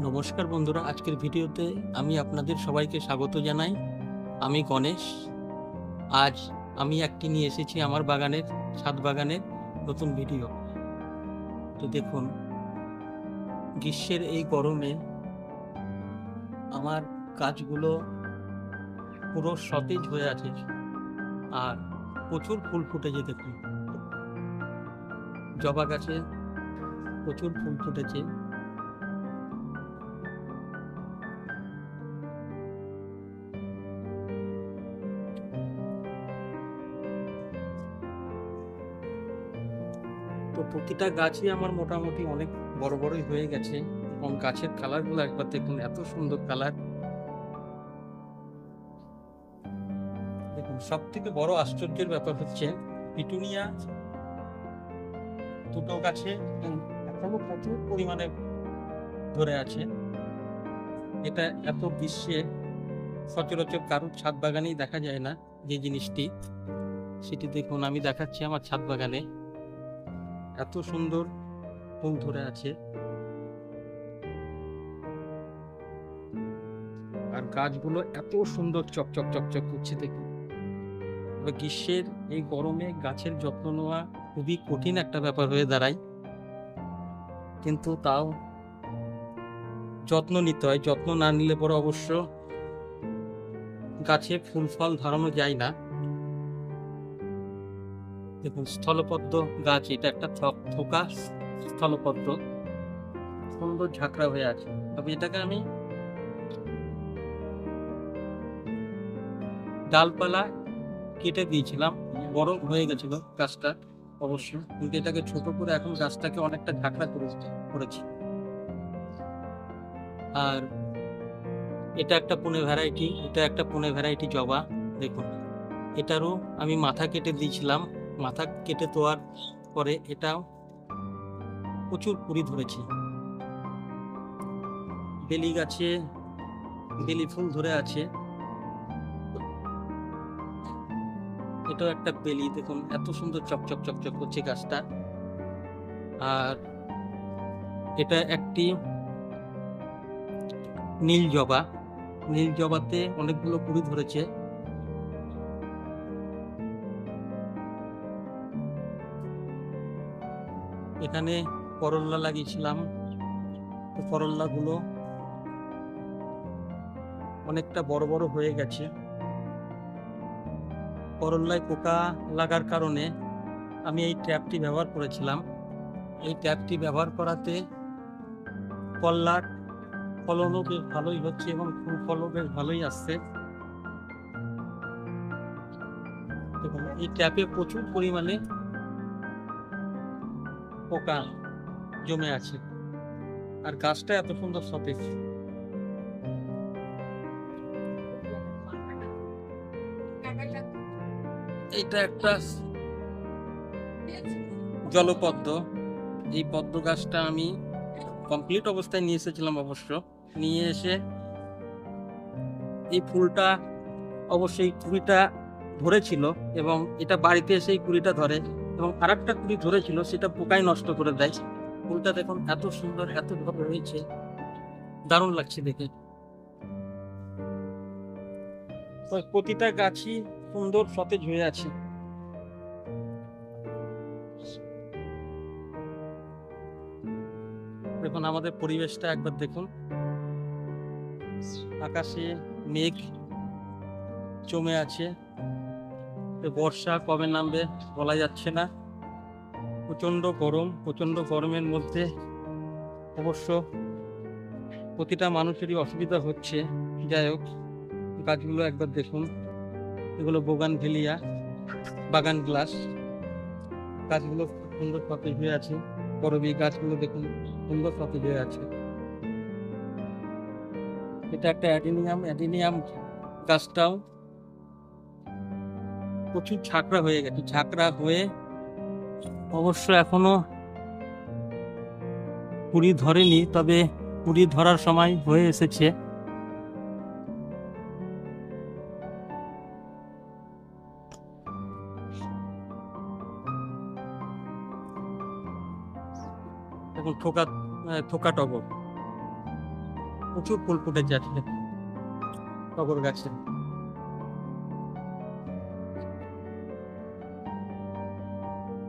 নমস্কার বন্ধুরা, আজকের ভিডিওতে আমি আপনাদের সবাইকে স্বাগত জানাই। আমি গণেশ। আজ আমি একটি নিয়ে এসেছি আমার বাগানের, ছাদ বাগানের নতুন ভিডিও। তো দেখুন, গ্রীষ্মের এই গরমে আমার গাছগুলো পুরো সতেজ হয়ে আছে আর প্রচুর ফুল ফুটেছে। দেখুন, জবা গাছে প্রচুর ফুল ফুটেছে। তো প্রতিটা গাছই আমার মোটামুটি অনেক বড় বড়ই হয়ে গেছে এবং গাছের কালারগুলো একবার দেখুন, এত সুন্দর কালার। দেখুন, সব থেকে বড় আশ্চর্যের ব্যাপার হচ্ছে পিটুনিয়া দুটো গাছে এখনো প্রচুর পরিমাণে ধরে আছে। এটা এত গ্রীষ্মে সচরাচর কারোর ছাদ বাগানেই দেখা যায় না যে জিনিসটি। সেটি দেখুন, আমি দেখাচ্ছি আমার ছাদ বাগানে এত সুন্দর ফুল ধরে আছে আর গাছগুলো এত সুন্দর চকচক চকচক করছে। দেখুন, গ্রীষ্মের এই গরমে গাছের যত্ন নেওয়া খুবই কঠিন একটা ব্যাপার হয়ে দাঁড়ায়, কিন্তু তাও যত্ন নিতে হয়। যত্ন না নিলে পরে অবশ্য গাছে ফুল ফল ধরানো যায় না। দেখুন, স্থলপদ্ম গাছ, এটা একটা থোকা স্থলপদ্ম, সুন্দর ঝাঁকড়া হয়ে আছে। তবে এটাকে আমি ডালপালা কেটে দিয়েছিলাম, বড় হয়ে গেছিল গাছটা অবশ্য, কিন্তু এটাকে ছোট করে এখন গাছটাকে অনেকটা ঝাঁকড়া করেছি। আর এটা একটা পুনে ভ্যারাইটি জবা। দেখুন, এটারও আমি মাথা কেটে দিয়েছিলাম। মাথা কেটে দেওয়ার পরে এটাও প্রচুর কুড়ি ধরেছে। বেলি গাছে বেলি ফুল ধরে আছে। এটাও একটা বেলি, দেখুন এত সুন্দর চকচক চকচক করছে গাছটা। আর এটা একটি নীল জবা। নীল জবাতে অনেকগুলো কুড়ি ধরেছে। এখানে করল্লা লাগিয়েছিলাম, করল্লা গুলো অনেকটা বড় বড় হয়ে গেছে। করল্লায় পোকা লাগার কারণে আমি এই ট্র্যাপটি ব্যবহার করেছিলাম। এই ট্র্যাপটি ব্যবহার করাতে করলার ফলনও বেশ ভালোই হচ্ছে এবং ফুল ফলও বেশ ভালোই আসছে। দেখুন, এই ট্র্যাপে প্রচুর পরিমাণে পোকা জমে আছে আর গাছটা এত সুন্দর সতেজ। এটা একটা জলপদ্ম। এই পদ্ম গাছটা আমি কমপ্লিট অবস্থায় নিয়ে এসেছিলাম অবশ্য। নিয়ে এসে এই ফুলটা অবশ্যই কুড়িটা ধরেছিল এবং এটা বাড়িতে এসে এই কুড়িটা ধরে এবং আর একটা কুড়ি ধরেছিল, সেটা পোকায় নষ্ট করে দেয়। ফুলটা দেখুন এত সুন্দর, এত ভালো হয়েছে, দারুণ লাগছে দেখে। প্রতিটা গাছই সুন্দর সতেজ হয়ে আছে। দেখুন, আমাদের পরিবেশটা একবার দেখুন, আকাশে মেঘ জমে আছে। বর্ষা কবে নামবে বলা যাচ্ছে না। প্রচন্ড গরম, প্রচন্ড গরমের মধ্যে অবশ্য প্রতিটা মানুষেরই অসুবিধা হচ্ছে। যাই হোক, গাছগুলো একবার দেখুন, এগুলো বোগানভেলিয়া, বাগান গ্লাস। গাছগুলো সুন্দর সতেজ হয়ে আছে। করবী গাছগুলো দেখুন সুন্দর সতেজ হয়ে আছে। এটা একটা অ্যাডিনিয়াম গাছটাও প্রচুর ঝাঁকড়া হয়ে গেছে। ঝাঁকড়া হয়ে অবশ্য এখনো কুড়ি ধরেনি, তবে কুড়ি ধরার সময় হয়ে এসেছে। দেখুন, থোকা টগর, প্রচুর ফুল ফুটেছে আজকে টগর গাছে।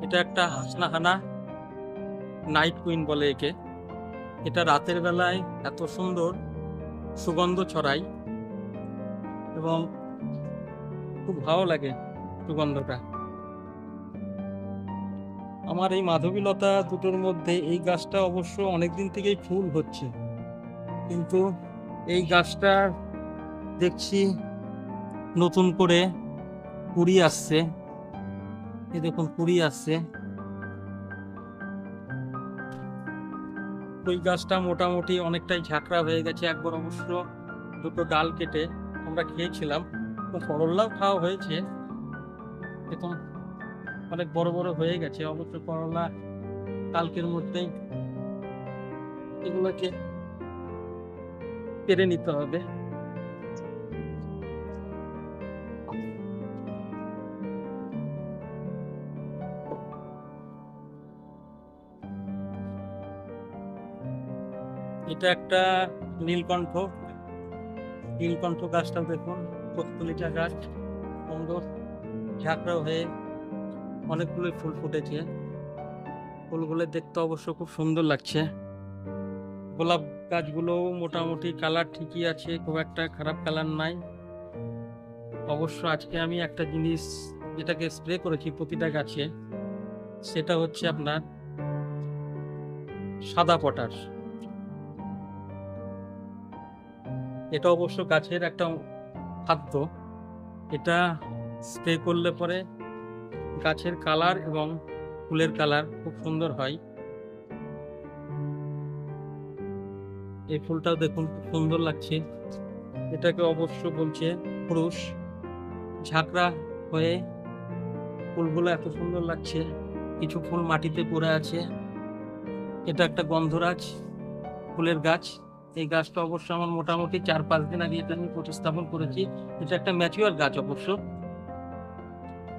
এটা একটা হাসনাহানা নাইট কুইন বলে একে। এটা রাতের বেলায় এত সুন্দর সুগন্ধ ছড়ায় এবং খুব ভালো লাগে সুগন্ধটা। আমার এই মাধবীলতা দুটোর মধ্যে এই গাছটা অবশ্য অনেকদিন থেকেই ফুল হচ্ছে, কিন্তু এই গাছটা দেখছি নতুন করে কুড়ি আসছে। এই দেখুন কুড়ি আসছে। ওই গাছটা মোটামুটি অনেকটাই ঝাঁকড়া হয়ে গেছে। একবার অবশ্য দুটো ডাল কেটে আমরা খেয়েছিলাম, তো করল্লাও খাওয়া হয়েছে। এখন অনেক বড় বড় হয়ে গেছে। অবশ্য করলা কালকের মধ্যেই এগুলোকে পেরে নিতে হবে। এটা একটা নীলকণ্ঠ। নীলকণ্ঠ গাছটাও দেখুন, কতলিটা গাছ, সুন্দর ঝাঁকড়া হয়ে অনেকগুলো ফুল ফুটেছে। ফুলগুলো দেখতে অবশ্য খুব সুন্দর লাগছে। গোলাপ গাছগুলো মোটামুটি কালার ঠিকই আছে, খুব একটা খারাপ কালার নাই। অবশ্য আজকে আমি একটা জিনিস যেটাকে স্প্রে করেছি প্রতিটা গাছে, সেটা হচ্ছে আপনার সাদা পটাশ। এটা অবশ্য গাছের একটা খাদ্য। এটা স্প্রে করলে পরে গাছের কালার এবং ফুলের কালার খুব সুন্দর হয়। এই ফুলটাও দেখুন খুব সুন্দর লাগছে। এটাকে অবশ্য বলছে পুরুষ। ঝাঁকড়া হয়ে ফুলগুলো এত সুন্দর লাগছে। কিছু ফুল মাটিতে পড়ে আছে। এটা একটা গন্ধরাজ ফুলের গাছ। এই গাছটা অবশ্য আমার মোটামুটি 4-5 দিন আগে এটা আমি প্রতিস্থাপন করেছি। এটা একটা ম্যাচিওর গাছ অবশ্য।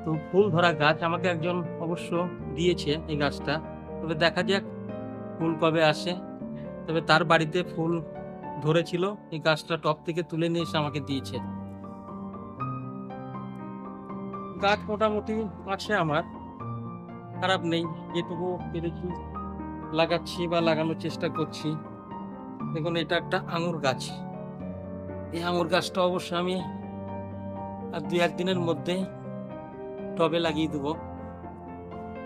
তো ফুল ধরা গাছ আমাকে একজন অবশ্য দিয়েছে এই গাছটা। তবে দেখা যাক ফুল কবে আসে। তবে তার বাড়িতে ফুল ধরেছিল, এই গাছটা টপ থেকে তুলে নিয়ে এসে আমাকে দিয়েছে। গাছ মোটামুটি আছে আমার, খারাপ নেই। যেটুকু পেরেছি লাগাচ্ছি বা লাগানোর চেষ্টা করছি। দেখুন এটা একটা আঙুর গাছ। এই আঙুর গাছটা অবশ্য আমি আর 2-1 দিনের মধ্যে টবে লাগিয়ে দেবো।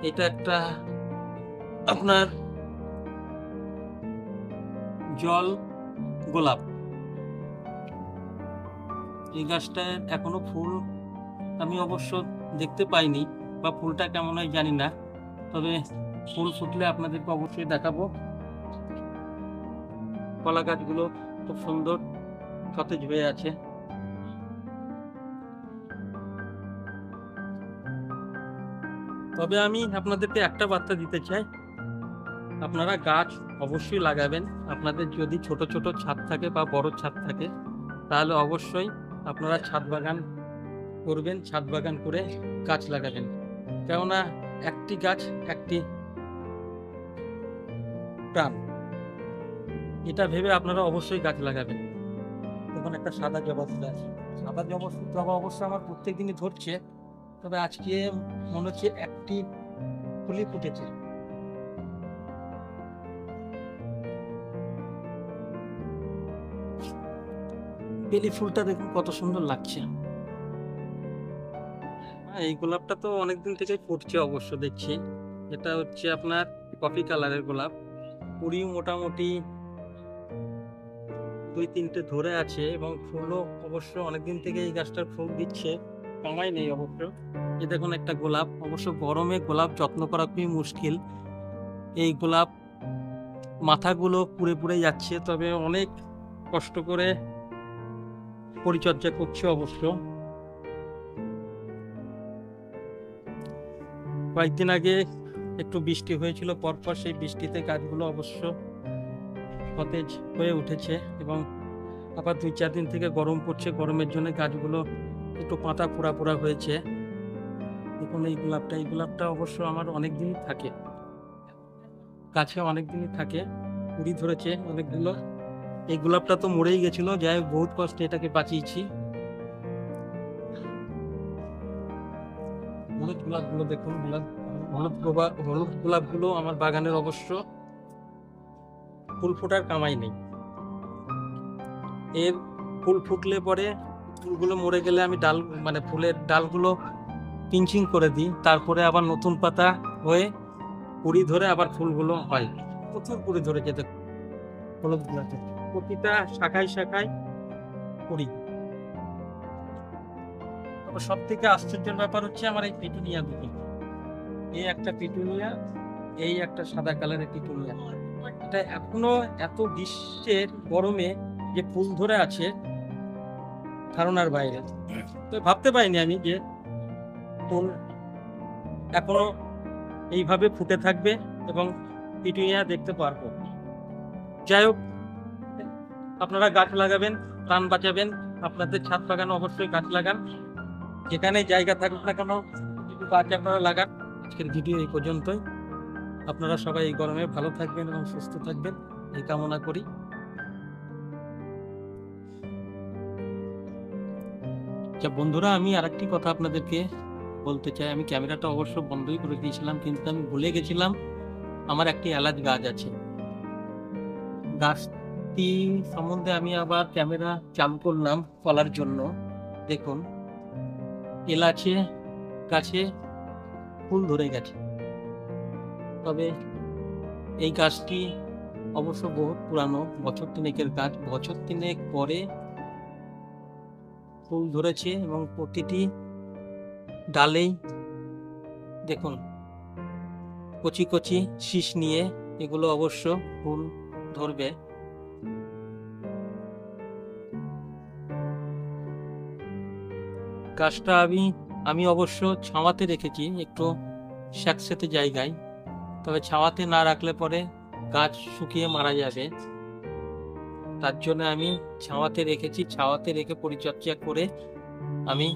এটা একটা আপনার জল গোলাপ। এই গাছটায় এখনো ফুল আমি অবশ্য দেখতে পাইনি, বা ফুলটা কেমন হয় জানি না। তবে ফুল ফুটলে আপনাদেরকে অবশ্যই দেখাবো। কলা গাছগুলো খুব সুন্দর সতেজ হয়ে আছে। তবে আমি আপনাদেরকে একটা বার্তা দিতে চাই, আপনারা গাছ অবশ্যই লাগাবেন। আপনাদের যদি ছোট ছোট ছাদ থাকে বা বড় ছাদ থাকে, তাহলে অবশ্যই আপনারা ছাদ বাগান করবেন। ছাদ বাগান করে গাছ লাগাবেন, কেননা একটি গাছ একটি প্রাণ। এটা ভেবে আপনারা অবশ্যই গাছ লাগাবেন। দেখুন একটা সাদা জবা ফুল আছে। সাদা জবা অবশ্য আমার প্রত্যেক দিনই ধরছে, তবে আজকে মনে হচ্ছে একটি ফুলই ফুটেছে। বেলি ফুলটা দেখুন কত সুন্দর লাগছে। এই গোলাপটা তো অনেকদিন থেকে ফুটছে অবশ্য দেখছি। এটা হচ্ছে আপনার কফি কালারের গোলাপ। কুড়িও মোটামুটি 2-3টে ধরে আছে এবং ফুলও অবশ্য অনেকদিন থেকে এই গাছটার ফুল দিচ্ছে, কামাই নেই অবশ্য। এই দেখুন একটা গোলাপ। অবশ্য গরমে গোলাপ যত্ন করা খুবই মুশকিল। এই গোলাপ মাথাগুলো পুড়ে পুড়ে যাচ্ছে, তবে অনেক কষ্ট করে পরিচর্যা করছে অবশ্য। কয়েকদিন আগে একটু বৃষ্টি হয়েছিল পরপর, সেই বৃষ্টিতে গাছগুলো অবশ্য সতেজ হয়ে উঠেছে। এবং আবার 2-4 দিন থেকে গরম পড়ছে, গরমের জন্য গাছগুলো একটু পাতা পোড়া পোড়া হয়েছে। দেখুন এই গোলাপটা অবশ্য আমার অনেক দিনই থাকে গাছে, অনেক দিনই থাকে। কুড়ি ধরেছে অনেকগুলো। এই গোলাপটা তো মরেই গেছিল, যাই হোক বহুত কষ্টে এটাকে বাঁচিয়েছি। হলুদ গোলাপগুলো দেখুন, হলুদ গোলাপগুলো আমার বাগানের অবশ্য ফুল ফোটার কামাই নেই। এর ফুল ফুটলে পরে ফুলগুলো মরে গেলে আমি ডাল মানে ফুলের ডালগুলো পিঞ্চিং করে দিই, তারপরে আবার নতুন পাতা হয়ে কুড়ি ধরে আবার ফুলগুলো হয়। প্রচুর কুড়ি ধরে যেতে হলুদ গোলাপে, প্রতিটা শাখায় শাখায় কুড়ি। তবে সব থেকে আশ্চর্যের ব্যাপার হচ্ছে আমার এই পিটুনিয়া দুটো, এই একটা পিটুনিয়া, এই একটা সাদা কালারের পিটুনিয়া, এটা এখনো এত গ্রীষ্মের গরমে যে ফুল ধরে আছে ধারণার বাইরে। তো ভাবতে পারিনি আমি যে ফুল এখনো এইভাবে ফুটে থাকবে এবং পিটুনিয়া দেখতে পারবো। যাই হোক, আপনারা গাছ লাগাবেন, প্রাণ বাঁচাবেন। আপনাদের ছাদ বাগানে অবশ্যই গাছ লাগান, যেখানে জায়গা থাকুক না কেন কিছু গাছ আপনারা লাগান। আজকের ভিডিও এই পর্যন্তই। আপনারা সবাই এই গরমে ভালো থাকবেন এবং সুস্থ থাকবেন এই কামনা করি। আচ্ছা বন্ধুরা, আমি আরেকটি কথা আপনাদেরকে বলতে চাই। আমি ক্যামেরাটা অবশ্য বন্ধই করে দিয়েছিলাম, কিন্তু আমি ভুলে গেছিলাম আমার একটি এলাচ গাছ আছে। গাছটি সম্বন্ধে আমি আবার ক্যামেরা চালু করলাম ফলার জন্য। দেখুন, এলাচে গাছে ফুল ধরে গেছে। তবে এই গাছটি অবশ্য বহুত পুরানো, বছর তিনেকের গাছ। বছর তিনেক পরে ফুল ধরেছে এবং প্রতিটি ডালেই দেখুন কচি কচি শীষ নিয়ে এগুলো অবশ্য ফুল ধরবে। গাছটা আমি অবশ্য ছাওয়াতে রেখেছি, একটু স্যাঁতস্যাঁতে জায়গায়। তবে ছাওয়াতে না রাখলে পরে গাছ শুকিয়ে মারা যাবে, তার জন্য আমি ছাওয়াতে রেখেছি। ছাওয়াতে রেখে পরিচর্যা করে আমি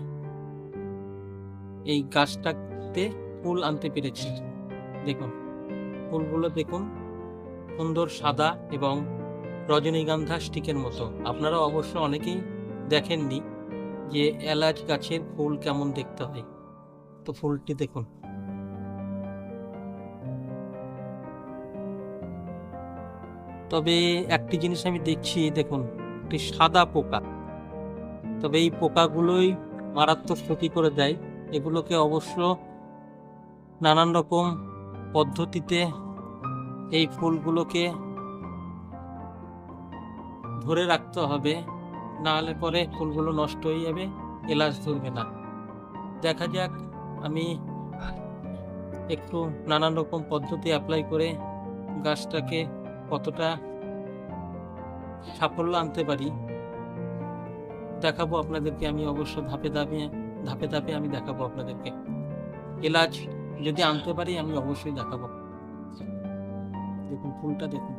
এই গাছটাতে ফুল আনতে পেরেছি। দেখুন ফুলগুলো দেখুন, সুন্দর সাদা এবং রজনীগন্ধা স্টিকের মতো। আপনারা অবশ্য অনেকেই দেখেননি যে এলাচ গাছের ফুল কেমন দেখতে হয়। তো ফুলটি দেখুন। তবে একটি জিনিস আমি দেখছি, দেখুন একটি সাদা পোকা। তবে এই পোকাগুলোই মারাত্মক ক্ষতি করে দেয়। এগুলোকে অবশ্য নানান রকম পদ্ধতিতে এই ফুলগুলোকে ধরে রাখতে হবে, না হলে পরে ফুলগুলো নষ্ট হয়ে যাবে, এলাচ ধরবে না। দেখা যাক আমি একটু নানান রকম পদ্ধতি অ্যাপ্লাই করে গাছটাকে কতটা সাফল্য আনতে পারি দেখাবো আপনাদেরকে। আমি অবশ্য ধাপে ধাপে আমি দেখাবো আপনাদেরকে। এলাচ যদি আনতে পারি আমি অবশ্যই দেখাবো। দেখুন ফুলটা দেখুন,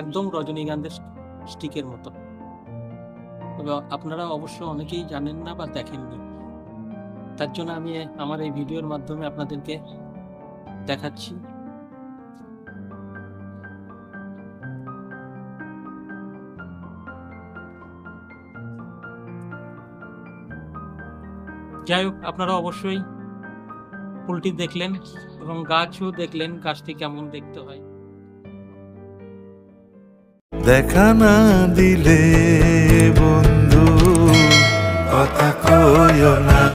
একদম রজনীগন্ধার স্টিকের মতো। তবে আপনারা অবশ্য অনেকেই জানেন না বা দেখেননি, তার জন্য আমি আমার এই ভিডিওর মাধ্যমে আপনাদেরকে দেখাচ্ছি। যাই হোক, আপনারা অবশ্যই ফুলটি দেখলেন এবং গাছও দেখলেন, গাছটি কেমন দেখতে হয়। দেখা না দিলে